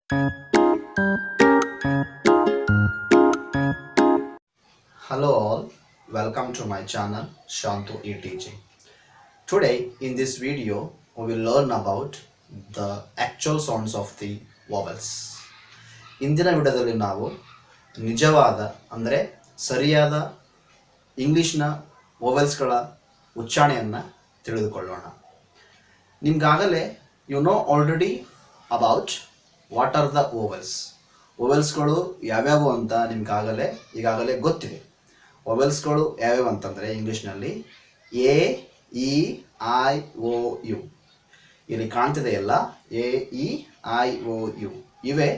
Hello all, welcome to my channel Shantu E-Teaching. Today in this video we will learn about the actual sounds of the vowels. ಇಂದಿನ ವಿಡಿಯೋದಲ್ಲಿ ನಾವು ನಿಜವಾದ ಅಂದರೆ ಸರಿಯಾದ ಇಂಗ್ಲಿಷ್ನ ವೊವೆಲ್ಸ್ಗಳ ಉಚ್ಚಾರಣೆಯನ್ನು ತಿಳಿದುಕೊಳ್ಳೋಣ. ನಿಮ್ಗಾಗಲೇ you know already about what are the vowels. ವೊವೆಲ್ಸ್ಗಳು ಯಾವ್ಯಾವು ಅಂತ ನಿಮ್ಗಾಗಲೇ ಈಗಾಗಲೇ ಗೊತ್ತಿದೆ. ವೊವೆಲ್ಸ್ಗಳು ಯಾವ್ಯಾವು ಅಂತಂದರೆ ಇಂಗ್ಲೀಷ್ನಲ್ಲಿ A E I O U. ಇಲ್ಲಿ ಕಾಣ್ತಿದೆಯಲ್ಲ A E I O U, ಇವೇ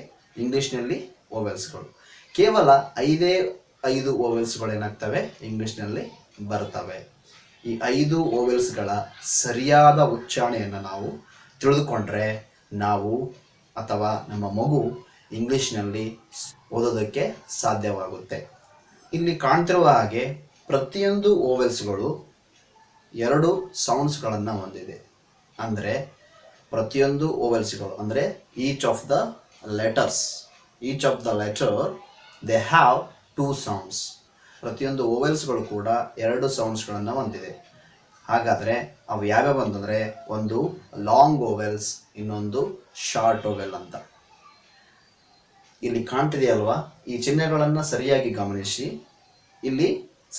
ಇಂಗ್ಲೀಷ್ನಲ್ಲಿ ವೊವೆಲ್ಸ್ಗಳು. ಕೇವಲ 5 ವೊವೆಲ್ಸ್ಗಳು ಏನಾಗ್ತವೆ ಇಂಗ್ಲೀಷ್ನಲ್ಲಿ ಬರ್ತವೆ. ಈ 5 ವೊವೆಲ್ಸ್ಗಳ ಸರಿಯಾದ ಉಚ್ಚಾರಣೆಯನ್ನು ನಾವು ತಿಳಿದುಕೊಂಡ್ರೆ ನಾವು ಅಥವಾ ನಮ್ಮ ಮಗು ಇಂಗ್ಲೀಷ್ನಲ್ಲಿ ಓದೋದಕ್ಕೆ ಸಾಧ್ಯವಾಗುತ್ತೆ. ಇಲ್ಲಿ ಕಾಣ್ತಿರುವ ಹಾಗೆ ಪ್ರತಿಯೊಂದು ವೊವೆಲ್ಸ್ಗಳು 2 ಸೌಂಡ್ಸ್ಗಳನ್ನು ಹೊಂದಿದೆ. ಅಂದರೆ ಪ್ರತಿಯೊಂದು ವೊವೆಲ್ಸ್ಗಳು ಅಂದರೆ each of the letter they have 2 sounds. ಪ್ರತಿಯೊಂದು ವೊವೆಲ್ಸ್ಗಳು ಕೂಡ 2 ಸೌಂಡ್ಸ್ಗಳನ್ನು ಹೊಂದಿದೆ. ಹಾಗಾದರೆ ಅವು ಯಾವ್ಯಾವು ಅಂತಂದರೆ ಒಂದು ಲಾಂಗ್ ವೊವೆಲ್ಸ್, ಇನ್ನೊಂದು ಶಾರ್ಟ್ ವೊವೆಲ್ ಅಂತ. ಇಲ್ಲಿ ಕಾಣ್ತಿದೆಯಲ್ವಾ, ಈ ಚಿಹ್ನೆಗಳನ್ನು ಸರಿಯಾಗಿ ಗಮನಿಸಿ. ಇಲ್ಲಿ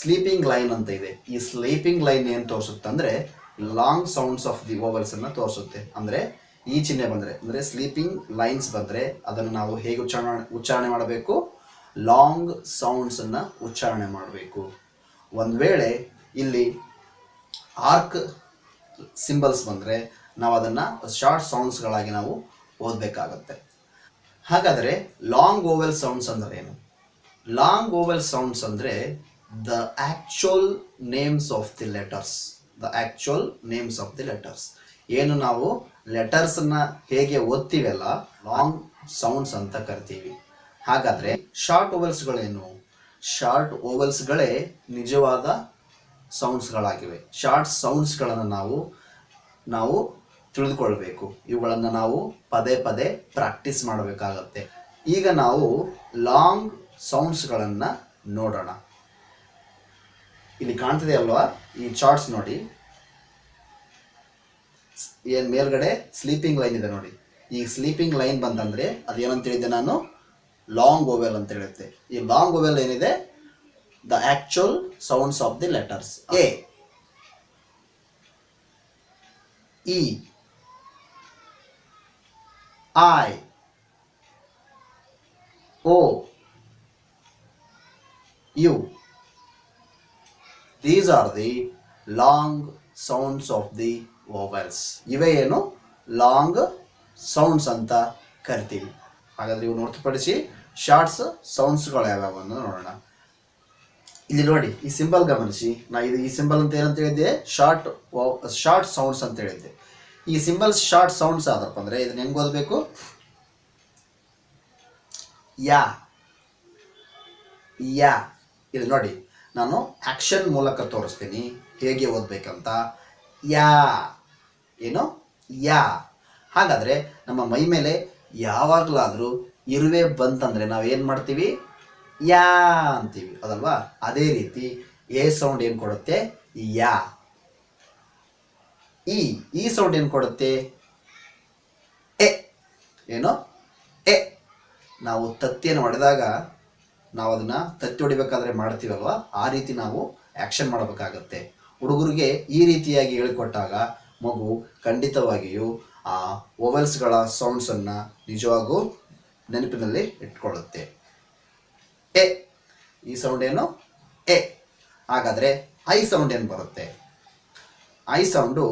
ಸ್ಲೀಪಿಂಗ್ ಲೈನ್ ಅಂತ ಇದೆ. ಈ ಸ್ಲೀಪಿಂಗ್ ಲೈನ್ ಏನು ತೋರಿಸುತ್ತೆ ಅಂದರೆ ಲಾಂಗ್ ಸೌಂಡ್ಸ್ ಆಫ್ ದಿ ವೊವೆಲ್ಸನ್ನು ತೋರಿಸುತ್ತೆ. ಅಂದರೆ ಈ ಚಿಹ್ನೆ ಬಂದರೆ ಅಂದರೆ ಸ್ಲೀಪಿಂಗ್ ಲೈನ್ಸ್ ಬಂದರೆ ಅದನ್ನು ನಾವು ಹೇಗೆ ಉಚ್ಚಾರಣೆ ಮಾಡಬೇಕು, ಲಾಂಗ್ ಸೌಂಡ್ಸನ್ನು ಉಚ್ಚಾರಣೆ ಮಾಡಬೇಕು. ಒಂದು ವೇಳೆ ಇಲ್ಲಿ ಆರ್ಕ್ ಸಿಂಬಲ್ಸ್ ಬಂದರೆ ನಾವು ಅದನ್ನು ಶಾರ್ಟ್ ಸೌಂಡ್ಸ್ಗಳಾಗಿ ನಾವು ಓದಬೇಕಾಗತ್ತೆ. ಹಾಗಾದರೆ ಲಾಂಗ್ ವೊವೆಲ್ ಸೌಂಡ್ಸ್ ಅಂದರೆ ಏನು? ಲಾಂಗ್ ವೊವೆಲ್ ಸೌಂಡ್ಸ್ ಅಂದರೆ the actual names of the letters. ಏನು ನಾವು ಲೆಟರ್ಸನ್ನು ಹೇಗೆ ಓದ್ತೀವಲ್ಲ, ಲಾಂಗ್ ಸೌಂಡ್ಸ್ ಅಂತ ಕರಿತೀವಿ. ಹಾಗಾದರೆ ಶಾರ್ಟ್ ವೊವೆಲ್ಸ್ಗಳೇನು? ಶಾರ್ಟ್ ವೊವೆಲ್ಸ್ಗಳೇ ನಿಜವಾದ ಸೌಂಡ್ಸ್ಗಳಾಗಿವೆ. ಶಾರ್ಟ್ ಸೌಂಡ್ಸ್ಗಳನ್ನು ನಾವು ತಿಳಿದುಕೊಳ್ಬೇಕು. ಇವುಗಳನ್ನು ನಾವು ಪದೇ ಪದೇ ಪ್ರಾಕ್ಟೀಸ್ ಮಾಡಬೇಕಾಗತ್ತೆ. ಈಗ ನಾವು ಲಾಂಗ್ ಸೌಂಡ್ಸ್ಗಳನ್ನು ನೋಡೋಣ. ಇಲ್ಲಿ ಕಾಣ್ತಿದೆ ಅಲ್ವಾ, ಈ ಚಾರ್ಟ್ಸ್ ನೋಡಿ. ಏನು ಮೇಲ್ಗಡೆ ಸ್ಲೀಪಿಂಗ್ ಲೈನ್ ಇದೆ ನೋಡಿ. ಈ ಸ್ಲೀಪಿಂಗ್ ಲೈನ್ ಬಂತಂದರೆ ಅದು ಏನಂತ ಹೇಳಿದ್ದೆ ನಾನು, ಲಾಂಗ್ ವೊವೆಲ್ ಅಂತ ಹೇಳುತ್ತೆ. ಈ ಲಾಂಗ್ ವೊವೆಲ್ ಏನಿದೆ the actual sounds of the letters. A, E, I, O, U. These are the long sounds of the vowels. ಇವೇ ಏನು ಲಾಂಗ್ ಸೌಂಡ್ಸ್ ಅಂತ ಕರಿತೀವಿ. ಹಾಗಾದರೆ ಇವು ಹೊರತುಪಡಿಸಿ ಶಾರ್ಟ್ಸ್ ಸೌಂಡ್ಸ್ಗಳು ಯಾವ್ಯಾವ ಅಂತ ನೋಡೋಣ. ಇಲ್ಲಿ ನೋಡಿ, ಈ ಸಿಂಬಲ್ ಗಮನಿಸಿ. ಈ ಸಿಂಬಲ್ ಅಂತ ಏನಂತ ಹೇಳಿದ್ದೆ, ಶಾರ್ಟ್ ಸೌಂಡ್ಸ್ ಅಂತ ಹೇಳಿದ್ದೆ. ಈ ಸಿಂಬಲ್ಸ್ ಶಾರ್ಟ್ ಸೌಂಡ್ಸ್ ಆದಪ್ಪ ಅಂದರೆ ಇದನ್ನ ಹೆಂಗೆ ಓದಬೇಕು? ಯಾ. ಇಲ್ಲಿ ನೋಡಿ, ನಾನು ಆ್ಯಕ್ಷನ್ ಮೂಲಕ ತೋರಿಸ್ತೀನಿ ಹೇಗೆ ಓದಬೇಕಂತ. ಯಾ ಏನು? ಯಾ. ಹಾಗಾದರೆ ನಮ್ಮ ಮೈ ಮೇಲೆ ಯಾವಾಗಲಾದರೂ ಇರುವೆ ಬಂತಂದರೆ ನಾವು ಏನು ಮಾಡ್ತೀವಿ? ಯಾ ಅಂತೀವಿ, ಅದಲ್ವಾ? ಅದೇ ರೀತಿ ಎ ಸೌಂಡ್ ಏನು ಕೊಡುತ್ತೆ? ಯಾ. ಈ ಸೌಂಡ್ ಏನು ಕೊಡುತ್ತೆ? ಎ. ಏನು? ಎ. ನಾವು ತತ್ತಿಯನ್ನು ಹೊಡೆದಾಗ ನಾವು ಅದನ್ನು ತತ್ತಿ ಹೊಡಿಬೇಕಾದ್ರೆ ಮಾಡ್ತೀವಲ್ವ, ಆ ರೀತಿ ನಾವು ಆ್ಯಕ್ಷನ್ ಮಾಡಬೇಕಾಗತ್ತೆ. ಹುಡುಗರಿಗೆ ಈ ರೀತಿಯಾಗಿ ಹೇಳಿಕೊಟ್ಟಾಗ ಮಗು ಖಂಡಿತವಾಗಿಯೂ ಆ ವೊವೆಲ್ಸ್ಗಳ ಸೌಂಡ್ಸನ್ನು ನಿಜವಾಗೂ ನೆನಪಿನಲ್ಲಿ ಇಟ್ಕೊಳ್ಳುತ್ತೆ. ಎ. ಈ ಸೌಂಡ್ ಏನು? ಎ. ಹಾಗಾದರೆ ಐ ಸೌಂಡ್ ಏನು ಬರುತ್ತೆ? I sound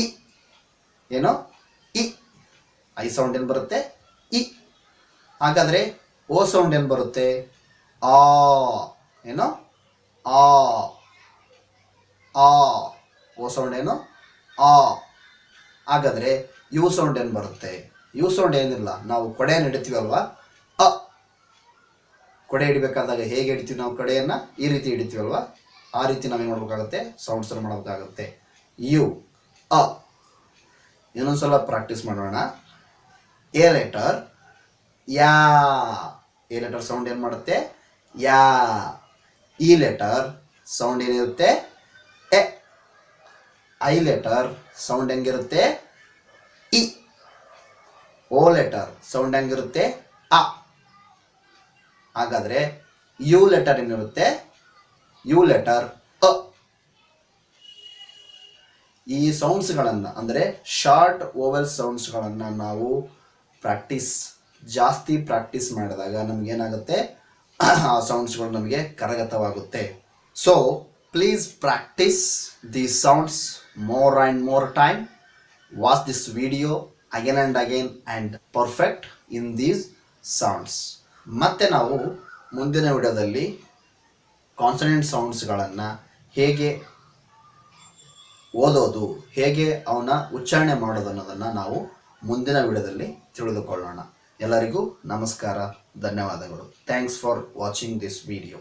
E. ಏನೋ? ಇ. ಐ ಸೌಂಡ್ ಏನು ಬರುತ್ತೆ? ಇ. ಹಾಗಾದರೆ ಓ ಸೌಂಡ್ ಏನು ಬರುತ್ತೆ? ಆ. ಏನೋ? ಆ. ಓ ಸೌಂಡ್ ಏನು? ಆ. ಹಾಗಾದರೆ ಯು ಸೌಂಡ್ ಏನು ಬರುತ್ತೆ? ಯು ಸೌಂಡ್ ಏನಿಲ್ಲ, ನಾವು ಕೊಡೆಯನ್ನು ಹಿಡಿತೀವಲ್ವಾ, ಅ. ಕೊಡೆ ಹಿಡಿಬೇಕಾದಾಗ ಹೇಗೆ ಹಿಡಿತೀವಿ ನಾವು ಕಡೆಯನ್ನು? ಈ ರೀತಿ ಹಿಡಿತೀವಲ್ವಾ, ಆ ರೀತಿ ನಾವೇನು ಮಾಡಬೇಕಾಗುತ್ತೆ? ಸೌಂಡ್ಸನ್ನು ಮಾಡಬೇಕಾಗುತ್ತೆ. ಯು, ಅ. ಇನ್ನೊಂದು ಸಲ ಪ್ರಾಕ್ಟೀಸ್ ಮಾಡೋಣ. A letter yeah. A letter sound ಏನು ಮಾಡುತ್ತೆ? ಯಾ. ಇ ಲೆಟರ್ ಸೌಂಡ್ ಏನಿರುತ್ತೆ? ಎ. ಐ ಲೆಟರ್ ಸೌಂಡ್ ಹೆಂಗಿರುತ್ತೆ? ಇ. ಓ ಲೆಟರ್ ಸೌಂಡ್ ಹೆಂಗಿರುತ್ತೆ? ಅ. ಹಾಗಾದ್ರೆ ಯು ಲೆಟರ್ ಏನಿರುತ್ತೆ? ಯು ಲೆಟರ್ ಅ. ಈ ಸೌಂಡ್ಸ್ಗಳನ್ನು ಅಂದರೆ ಶಾರ್ಟ್ ಓವೆಲ್ ಸೌಂಡ್ಸ್ಗಳನ್ನು ನಾವು ಜಾಸ್ತಿ ಪ್ರಾಕ್ಟೀಸ್ ಮಾಡಿದಾಗ ನಮಗೇನಾಗುತ್ತೆ? ಆ ಸೌಂಡ್ಸ್ಗಳು ನಮಗೆ ಕರಗತವಾಗುತ್ತೆ. So please practice these sounds more and more time. Watch this video again and again and perfect in these sounds. ಮತ್ತೆ ನಾವು ಮುಂದಿನ ವಿಡಿಯೋದಲ್ಲಿ ಕಾನ್ಸನೆಂಟ್ ಸೌಂಡ್ಸ್ಗಳನ್ನು ಹೇಗೆ ಓದೋದು, ಹೇಗೆ ಅವನ್ನ ಉಚ್ಚಾರಣೆ ಮಾಡೋದು ಅನ್ನೋದನ್ನು ನಾವು ಮುಂದಿನ ವಿಡಿಯೋದಲ್ಲಿ ತಿಳಿದುಕೊಳ್ಳೋಣ. ಎಲ್ಲರಿಗೂ ನಮಸ್ಕಾರ, ಧನ್ಯವಾದಗಳು. Thanks for watching this video.